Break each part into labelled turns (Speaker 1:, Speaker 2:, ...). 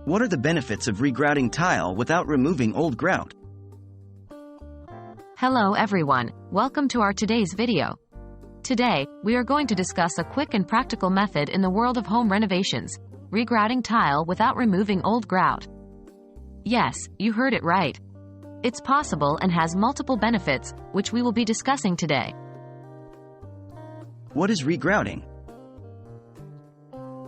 Speaker 1: What are the benefits of regrouting tile without removing old grout?
Speaker 2: Hello everyone, welcome to our today's video. Today, we are going to discuss a quick and practical method in the world of home renovations, regrouting tile without removing old grout. Yes, you heard it right. It's possible and has multiple benefits, which we will be discussing today.
Speaker 1: What is regrouting?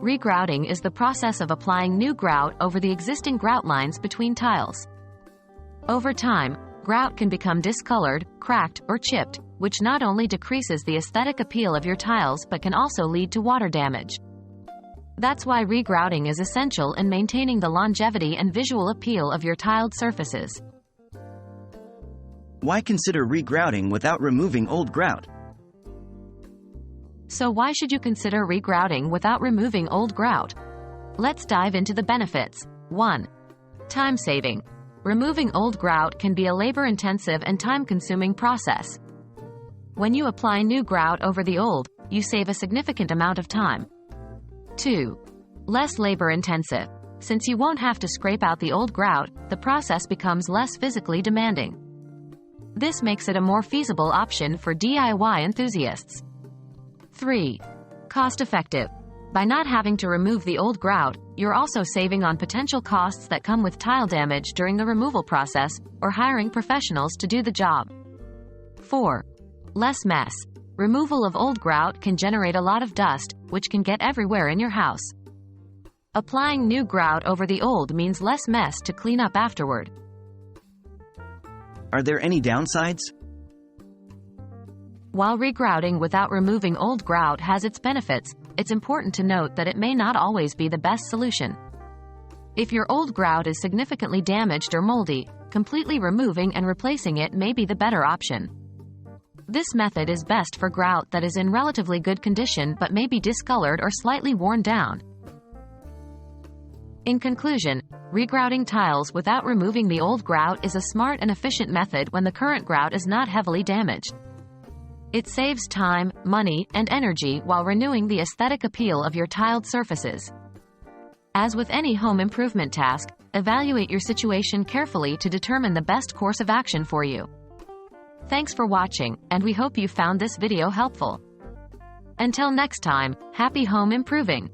Speaker 2: Regrouting is the process of applying new grout over the existing grout lines between tiles. Over time, grout can become discolored, cracked, or chipped, which not only decreases the aesthetic appeal of your tiles but can also lead to water damage. That's why regrouting is essential in maintaining the longevity and visual appeal of your tiled surfaces.
Speaker 1: Why consider regrouting without removing old grout?
Speaker 2: So why should you consider regrouting without removing old grout? Let's dive into the benefits. 1. Time saving. Removing old grout can be a labor-intensive and time-consuming process. When you apply new grout over the old, you save a significant amount of time. 2. Less labor-intensive. Since you won't have to scrape out the old grout, the process becomes less physically demanding. This makes it a more feasible option for DIY enthusiasts. 3. Cost-effective. By not having to remove the old grout, you're also saving on potential costs that come with tile damage during the removal process, or hiring professionals to do the job. 4. Less mess. Removal of old grout can generate a lot of dust, which can get everywhere in your house. Applying new grout over the old means less mess to clean up afterward.
Speaker 1: Are there any downsides?
Speaker 2: While regrouting without removing old grout has its benefits, it's important to note that it may not always be the best solution. If your old grout is significantly damaged or moldy, completely removing and replacing it may be the better option. This method is best for grout that is in relatively good condition but may be discolored or slightly worn down. In conclusion, regrouting tiles without removing the old grout is a smart and efficient method when the current grout is not heavily damaged. It saves time, money, and energy while renewing the aesthetic appeal of your tiled surfaces. As with any home improvement task, evaluate your situation carefully to determine the best course of action for you. Thanks for watching, and we hope you found this video helpful. Until next time, happy home improving!